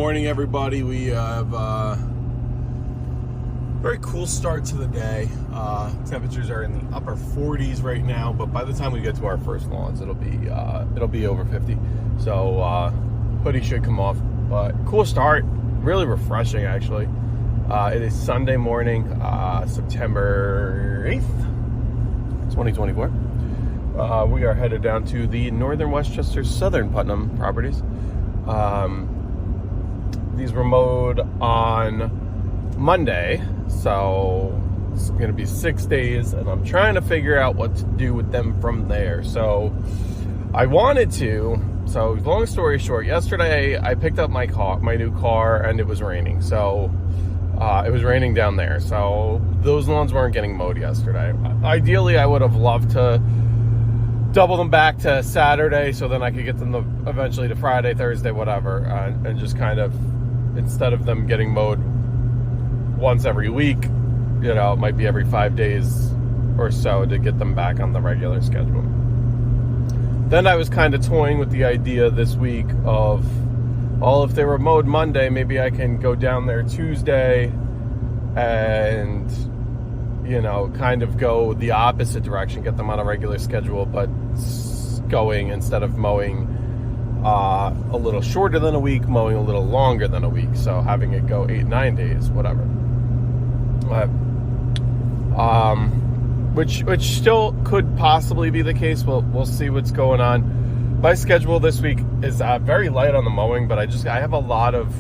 morning, everybody. We have a very cool start to the day. Temperatures are in the upper 40s right now, but by the time we get to our first lawns, it'll be over 50. So hoodie should come off. But cool start, really refreshing actually. It is Sunday morning, September 8th, 2024. We are headed down to the Northern Westchester Southern Putnam properties. These were mowed on Monday, so it's going to be 6 days, and I'm trying to figure out what to do with them from there. So long story short, yesterday I picked up my new car, and it was raining. So it was raining down there, so those lawns weren't getting mowed yesterday. Ideally, I would have loved to double them back to Saturday, so then I could get them eventually to Friday, Thursday, whatever, and just kind of, instead of them getting mowed once every week, it might be every 5 days or so to get them back on the regular schedule. Then I was kind of toying with the idea this week of, well, if they were mowed Monday, maybe I can go down there Tuesday and kind of go the opposite direction, get them on a regular schedule, but going, instead of mowing a little shorter than a week, mowing a little longer than a week. So having it go 8-9 days, whatever. Which still could possibly be the case. We'll see what's going on. My schedule this week is very light on the mowing, but I got a lot of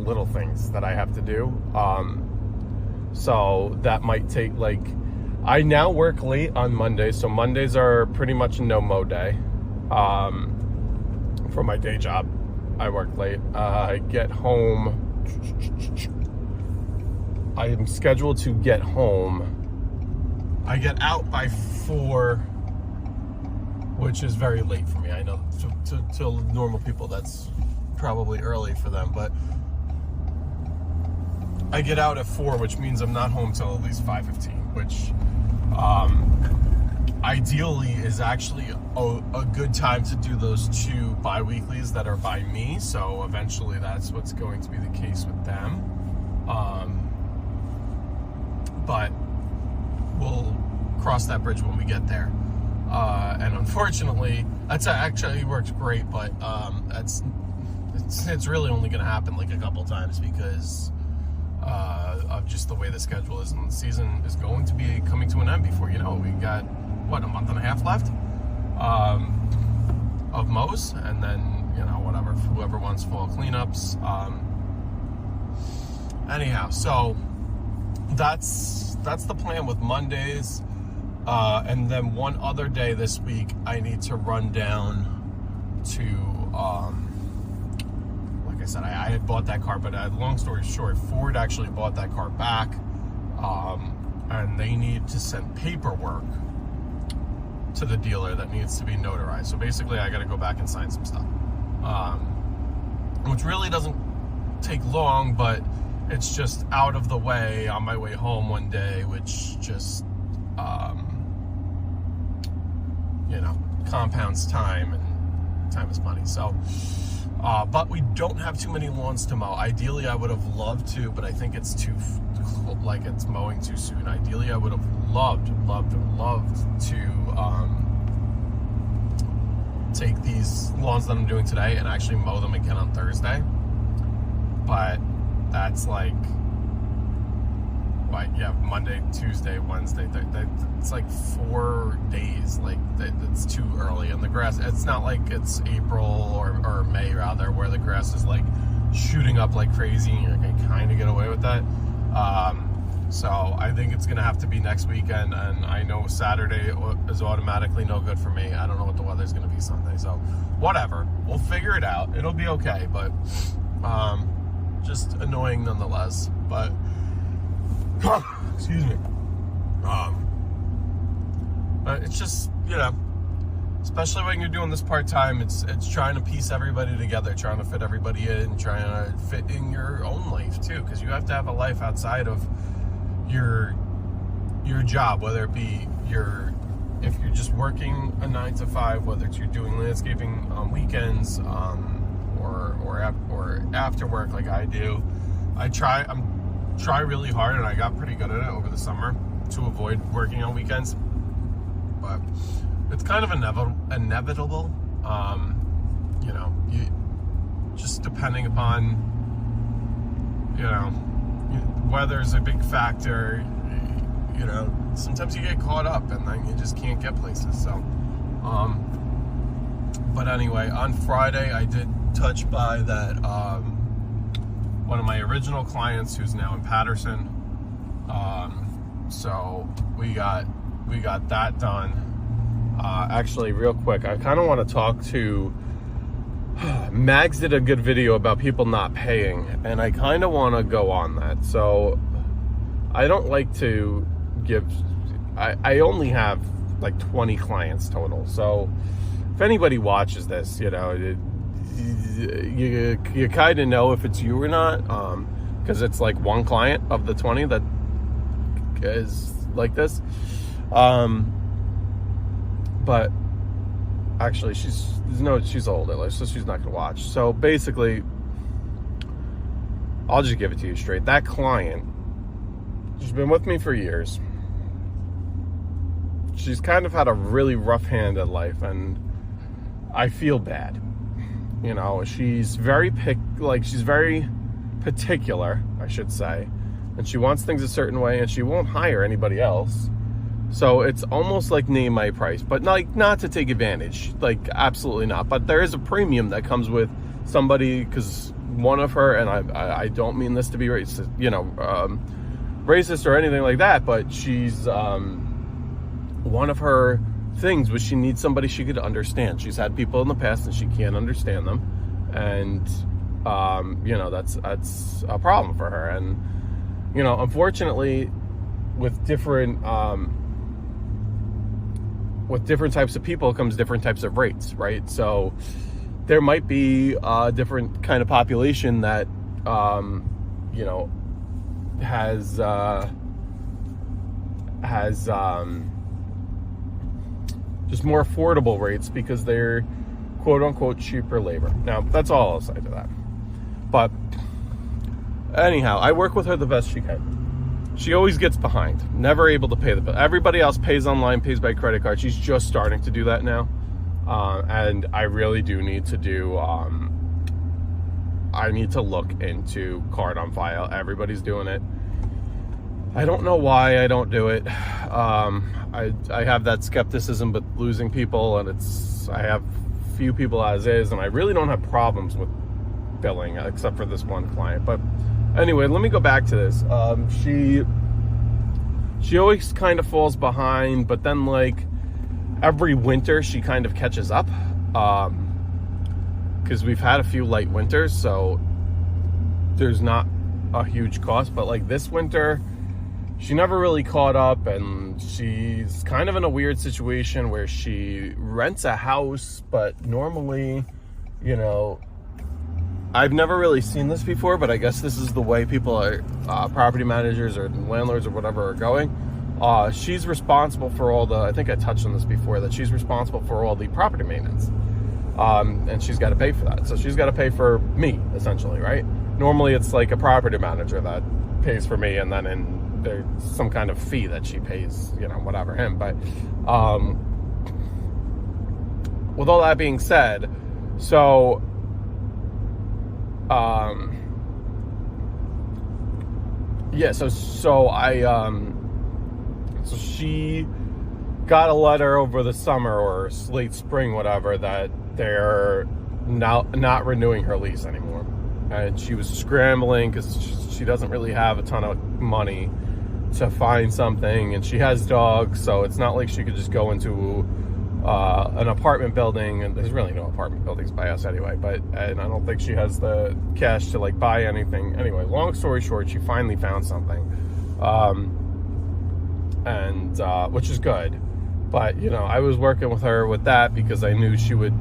little things that I have to do. So that might take, I now work late on Mondays, so Mondays are pretty much a no-mow day. For my day job, I work late. I get home. I am scheduled to get home. I get out by 4, which is very late for me. I know to normal people that's probably early for them, but I get out at 4, which means I'm not home till at least 5:15, which ideally is actually a good time to do those 2 bi-weeklies that are by me. So eventually that's what's going to be the case with them. But we'll cross that bridge when we get there. And unfortunately, that's actually works great, but it's really only going to happen a couple times because of just the way the schedule is, and the season is going to be coming to an end before we got a month and a half left of mows, and then whatever, whoever wants fall cleanups. Anyhow, so that's the plan with Mondays, and then one other day this week I need to run down to I said, I had bought that car, but long story short, Ford actually bought that car back, and they need to send paperwork to the dealer that needs to be notarized. So basically, I got to go back and sign some stuff, which really doesn't take long, but it's just out of the way on my way home one day, which just, compounds time, and time is money. So, but we don't have too many lawns to mow. Ideally, I would have loved to, but I think it's it's mowing too soon. Ideally, I would have loved to take these lawns that I'm doing today and actually mow them again on Thursday. But that's Monday, Tuesday, Wednesday, it's 4 days. It's too early, and the grass, it's not like it's April or May rather, where the grass is shooting up like crazy, and you're gonna kind of get away with that. So I think it's gonna have to be next weekend, and I know Saturday is automatically no good for me. I don't know what the weather's gonna be Sunday, so whatever, we'll figure it out. It'll be okay, but just annoying nonetheless. But excuse me. It's just, especially when you're doing this part-time, it's trying to piece everybody together, trying to fit everybody in, trying to fit in your own life too, because you have to have a life outside of your job, whether it be if you're just working a 9 to 5, whether it's you're doing landscaping on weekends, or or after work like I do. I try really hard, and I got pretty good at it over the summer to avoid working on weekends. But it's kind of inevitable. You know, you just depending upon, you know, weather's a big factor. You know, sometimes you get caught up and then you just can't get places. So, but anyway, on Friday I did touch by that one of my original clients who's now in Patterson. So we got that done. Actually, real quick, I kind of want to talk to Mags. Did a good video about people not paying, and I kind of want to go on that. So I don't like to give, I only have like 20 clients total. So if anybody watches this, you know, you kind of know if it's you or not, because it's like one client of the 20 that is like this. But actually she's older, so she's not gonna watch. So basically, I'll just give it to you straight. That client, she's been with me for years. She's kind of had a really rough hand at life, and I feel bad. You know, she's very particular, I should say, and she wants things a certain way, and she won't hire anybody else. So it's almost like name my price, but like not to take advantage, like absolutely not. But there is a premium that comes with somebody, because one of her, and I don't mean this to be racist, you know, racist or anything like that, but she's one of her things was she needs somebody she could understand. She's had people in the past and she can't understand them, and you know, that's a problem for her. And you know, unfortunately, with different types of people comes different types of rates, right? So there might be a different kind of population that you know, has just more affordable rates because they're quote unquote cheaper labor. Now that's all I'll say to that. But anyhow, I work with her the best she can. She always gets behind, never able to pay the bill. Everybody else pays online, pays by credit card. She's just starting to do that now. And I really do need to do, I need to look into card on file. Everybody's doing it. I don't know why I don't do it. I have that skepticism, but losing people, and I have few people as is, and I really don't have problems with billing except for this one client. But anyway, let me go back to this. She always kind of falls behind, but then like every winter she kind of catches up, because we've had a few light winters, so there's not a huge cost. But like this winter, she never really caught up, and she's kind of in a weird situation where she rents a house, but normally, you know, I've never really seen this before, but I guess this is the way people are, property managers or landlords or whatever are going. She's responsible for all the, I think I touched on this before, that she's responsible for all the property maintenance. And she's got to pay for that. So she's got to pay for me, essentially, right? Normally it's like a property manager that pays for me, and then there's some kind of fee that she pays, you know, whatever, him. But with all that being said, so yeah, so she got a letter over the summer or late spring, whatever, that they're now not renewing her lease anymore. And she was scrambling because she doesn't really have a ton of money to find something, and she has dogs, so it's not like she could just go into an apartment building, and there's really no apartment buildings by us anyway, and I don't think she has the cash to like buy anything. Anyway, long story short, she finally found something, and which is good. But you know, I was working with her with that because I knew she was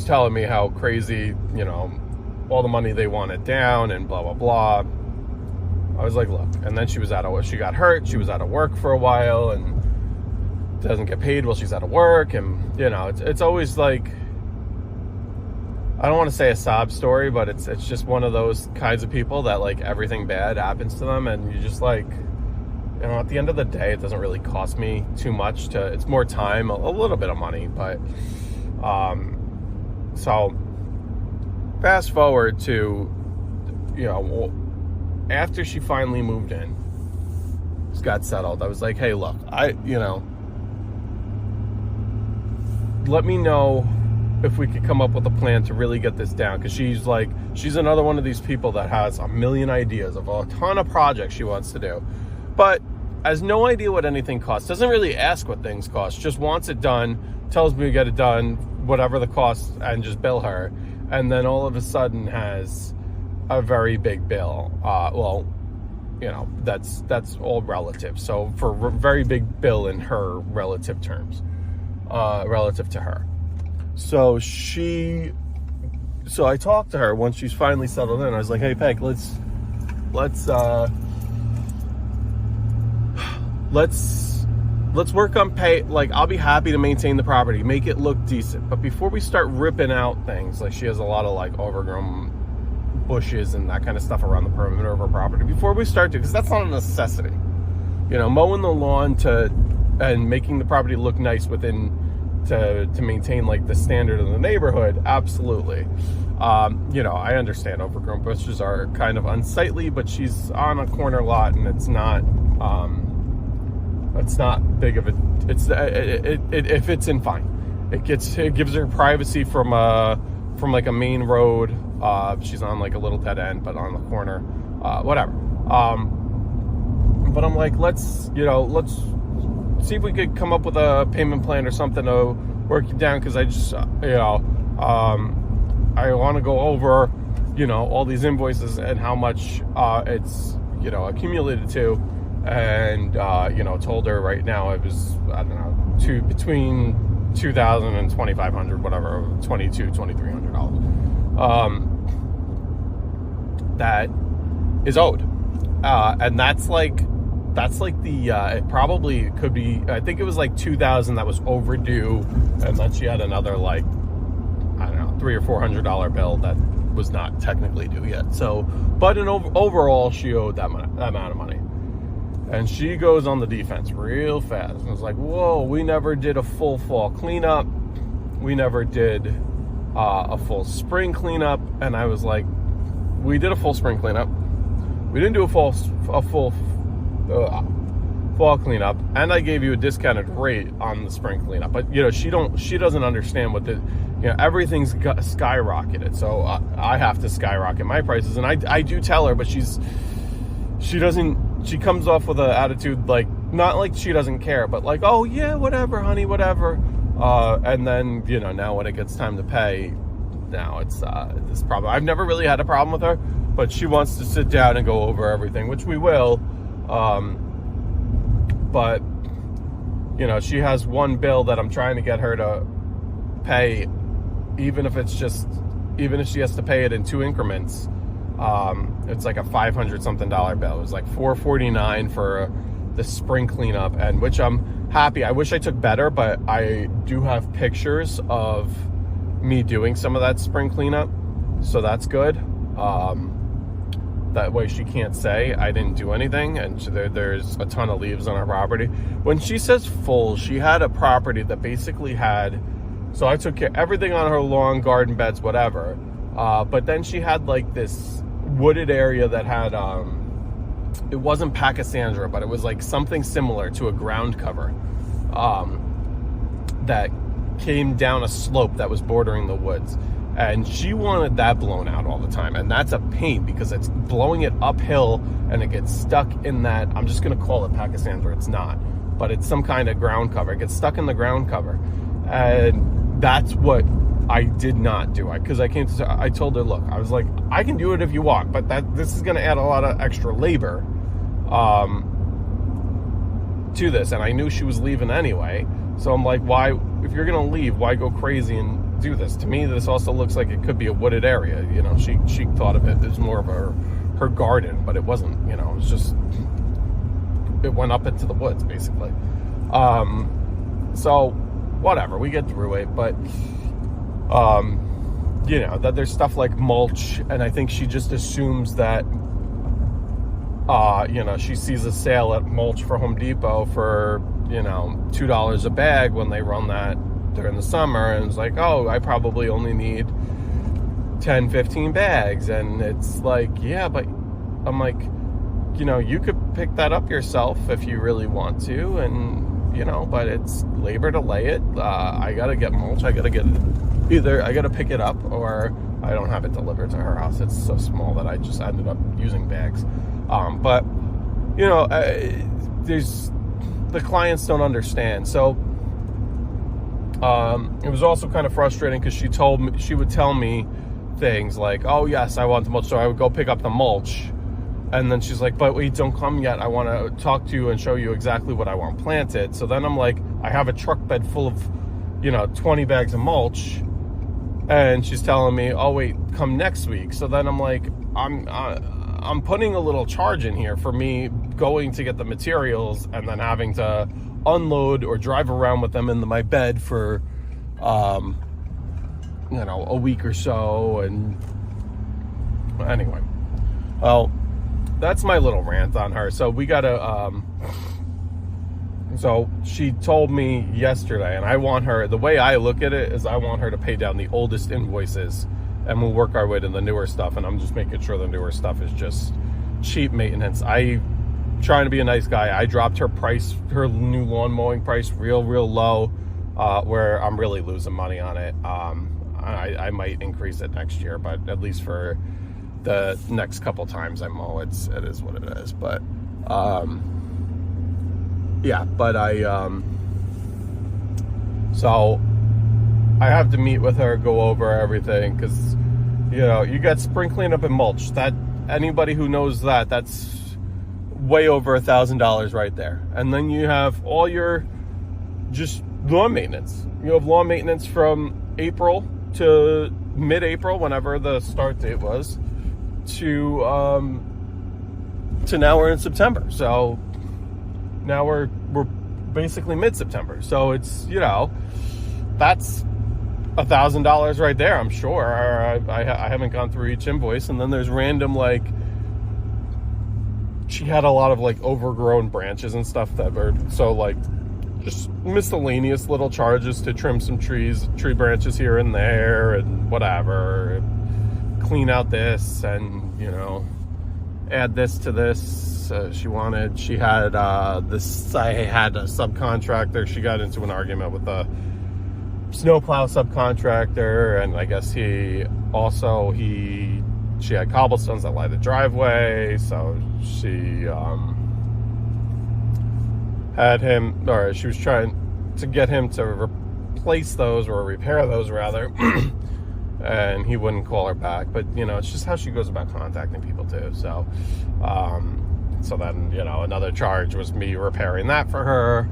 telling me how crazy, you know, all the money they wanted down and blah blah blah. I was like, look, and then she got hurt, she was out of work for a while, and doesn't get paid while she's out of work, and you know, it's always like, I don't want to say a sob story, but it's just one of those kinds of people that like everything bad happens to them, and you just like, you know, at the end of the day, it doesn't really cost me too much to. It's more time, a little bit of money, but so fast forward to, you know, after she finally moved in, just got settled. I was like, hey, look, let me know if we could come up with a plan to really get this down, because she's another one of these people that has a million ideas of a ton of projects she wants to do, but has no idea what anything costs, doesn't really ask what things cost, just wants it done, tells me to get it done, whatever the cost, and just bill her, and then all of a sudden has a very big bill. Well, you know, that's all relative, so for a very big bill in her relative terms, relative to her. So I talked to her once she's finally settled in. I was like, hey, Peg, let's work on pay. Like, I'll be happy to maintain the property, make it look decent. But before we start ripping out things, like she has a lot of like overgrown bushes and that kind of stuff around the perimeter of her property. Before we start to, because that's not a necessity. You know, mowing the lawn and making the property look nice to maintain like the standard of the neighborhood, absolutely. You know, I understand overgrown bushes are kind of unsightly, but she's on a corner lot and it's not big of a, it fits in fine. It gives her privacy from like a main road. She's on like a little dead end, but on the corner, whatever. But I'm like, let's see if we could come up with a payment plan or something to work it down, because I just, I want to go over, you know, all these invoices and how much it's, you know, accumulated to, and you know, told her right now it was, I don't know, between $2,000 and $2,500, whatever, $2,200-$2,300 that is owed, and that's like the it probably could be, I think it was like $2,000 that was overdue, and then she had another like, I don't know, $300 or $400 bill that was not technically due yet. So, but overall, she owed that amount of money, and she goes on the defense real fast. And it's like, whoa, we never did a full fall cleanup, we never did a full spring cleanup. And I was like, we did a full spring cleanup, we didn't do a full fall cleanup, and I gave you a discounted rate on the spring cleanup. But you know, she doesn't understand what everything's skyrocketed, so I have to skyrocket my prices, and I do tell her, but she comes off with an attitude like, not like she doesn't care, but like, oh yeah, whatever honey, whatever, and then, you know, now when it gets time to pay, now it's this problem. I've never really had a problem with her, but she wants to sit down and go over everything, which we will. But you know, she has one bill that I'm trying to get her to pay, even if she has to pay it in 2 increments. It's like a $500 something bill. It was like $449 for the spring cleanup, and which I'm happy. I wish I took better, but I do have pictures of me doing some of that spring cleanup, so that's good. That way she can't say I didn't do anything, and there's a ton of leaves on our property. When she says full, she had a property that basically had, so I took care of everything on her lawn, garden beds, whatever, but then she had like this wooded area that had, it wasn't Pachysandra, but it was like something similar to a ground cover, that came down a slope that was bordering the woods. And she wanted that blown out all the time. And that's a pain, because it's blowing it uphill and it gets stuck in that, I'm just going to call it Pachysandra. It's not, but it's some kind of ground cover. It gets stuck in the ground cover. And that's what I did not do. Because I told her, look, I was like, I can do it if you want, but this is going to add a lot of extra labor to this. And I knew she was leaving anyway. So I'm like, why, if you're going to leave, why go crazy and do this? To me, this also looks like it could be a wooded area. You know, she thought of it as more of her garden, but it wasn't. You know, it was just, it went up into the woods basically. So whatever, we get through it. But you know, that there's stuff like mulch, and I think she just assumes that, you know, she sees a sale at mulch for Home Depot for, you know, $2 a bag when they run that during the summer, and it's like, oh, I probably only need 10, 15 bags, and it's like, yeah, but I'm like, you know, you could pick that up yourself if you really want to, and, you know, but it's labor to lay it. I gotta get mulch, I gotta pick it up, or I don't have it delivered to her house. It's so small that I just ended up using bags. But, you know, the clients don't understand. So, it was also kind of frustrating because she would tell me things like, oh yes, I want the mulch. So I would go pick up the mulch, and then she's like, but wait, don't come yet. I want to talk to you and show you exactly what I want planted. So then I'm like, I have a truck bed full of, you know, 20 bags of mulch, and she's telling me, oh wait, come next week. So then I'm like, I'm putting a little charge in here for me going to get the materials and then having to unload or drive around with them in my bed for, you know, a week or so. And anyway, well, that's my little rant on her. So we gotta, so she told me yesterday, and I want her, the way I look at it is I want her to pay down the oldest invoices, and we'll work our way to the newer stuff. And I'm just making sure the newer stuff is just cheap maintenance. Trying to be a nice guy. I dropped her her new lawn mowing price real low, where I'm really losing money on it. I might increase it next year, but at least for the next couple times I mow, it is what it is. But yeah, but so I have to meet with her, go over everything, because, you know, you got spring cleanup and mulch. That, anybody who knows that's way over $1,000 right there. And then you have all your just lawn maintenance. You have lawn maintenance from April to mid-April, whenever the start date was, to now we're in September. So now we're basically mid-September. So it's, you know, that's $1,000 right there, I'm sure. I haven't gone through each invoice. And then there's random, like, she had a lot of like overgrown branches and stuff that were, so like, just miscellaneous little charges to trim some tree branches here and there and whatever, clean out this, and, you know, add this to this. I had a subcontractor. She got into an argument with the snowplow subcontractor, and I guess she had cobblestones that lined the driveway, so she she was trying to get him to replace those, or repair those rather, and he wouldn't call her back. But, you know, it's just how she goes about contacting people too. So so then, you know, another charge was me repairing that for her.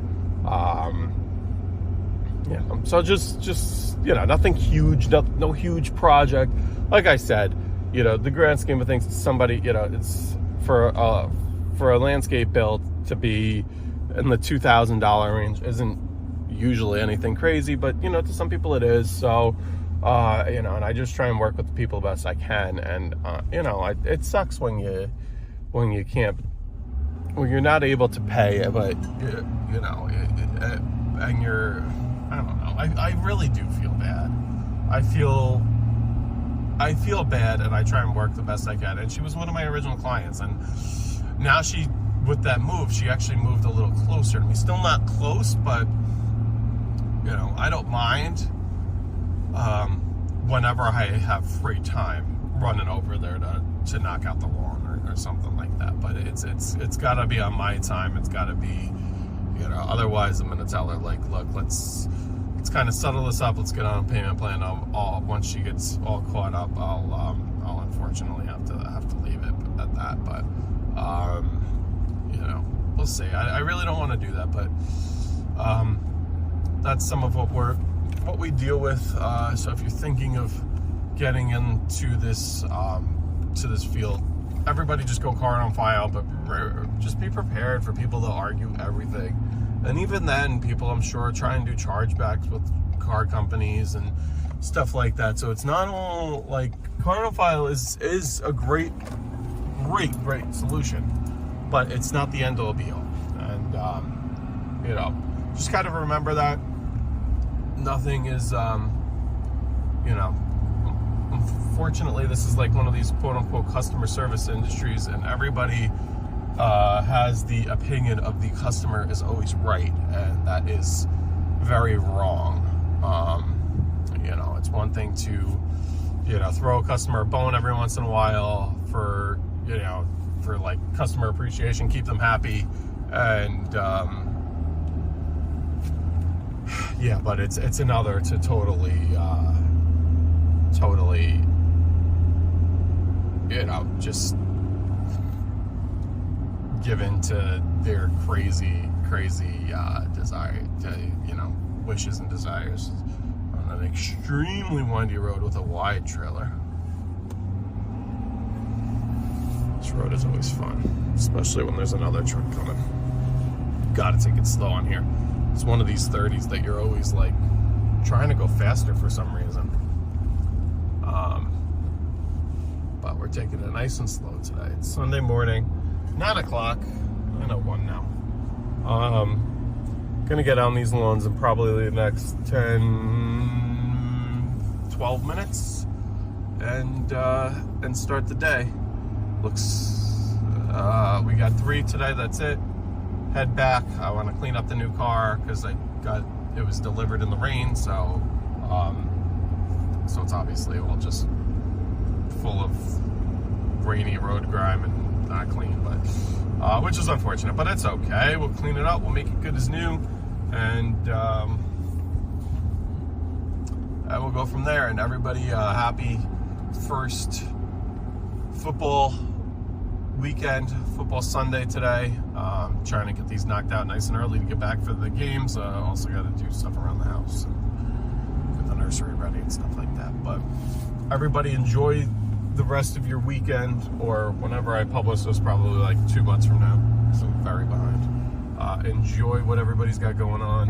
Yeah, so just you know, nothing huge, no huge project. Like I said, you know, the grand scheme of things, somebody, you know, it's for a landscape build to be in the $2,000 range isn't usually anything crazy, but, you know, to some people it is. So, you know, and I just try and work with the people the best I can. And, you know, it sucks when you can't, when you're not able to pay, but, you know, and you're, I don't know, I really do feel bad. I feel bad, and I try and work the best I can. And she was one of my original clients, and now with that move, she actually moved a little closer to me. Still not close, but, you know, I don't mind whenever I have free time running over there to knock out the lawn or something like that. But it's got to be on my time. It's got to be, you know, otherwise I'm going to tell her, like, look, let's kind of settle this up. Let's get on a payment plan. Once she gets all caught up, I'll unfortunately have to leave it at that. But you know, we'll see. I really don't want to do that, but that's some of what we deal with. So if you're thinking of getting into this field, everybody just go card on file, but just be prepared for people to argue everything. And even then, people, I'm sure, try and do chargebacks with car companies and stuff like that. So it's not all like Carnophile is a great solution, but it's not the end all be all. And you know, just kind of remember that nothing is you know, unfortunately this is like one of these quote unquote customer service industries, and everybody has the opinion of the customer is always right, and that is very wrong. You know, it's one thing to, you know, throw a customer a bone every once in a while for, you know, for like customer appreciation, keep them happy, and yeah, but it's another to totally, you know, just given to their crazy desire, to, you know, wishes and desires on an extremely windy road with a wide trailer. This road is always fun, especially when there's another truck coming. Gotta take it slow on here. It's one of these 30s that you're always like trying to go faster for some reason. But we're taking it nice and slow today. It's Sunday morning, 9 o'clock. I know 1 now. Gonna get on these lawns in probably the next 10, 12 minutes and start the day. Looks, we got 3 today, that's it. Head back. I want to clean up the new car because it was delivered in the rain, so it's obviously all just full of rainy road grime and not clean, but which is unfortunate, but it's okay. We'll clean it up, we'll make it good as new, and we'll go from there. And everybody, happy first football weekend, football Sunday today. Trying to get these knocked out nice and early to get back for the games. Also got to do stuff around the house and get the nursery ready and stuff like that. But everybody enjoy the rest of your weekend, or whenever I publish this, probably like 2 months from now, so I'm very behind. Enjoy what everybody's got going on.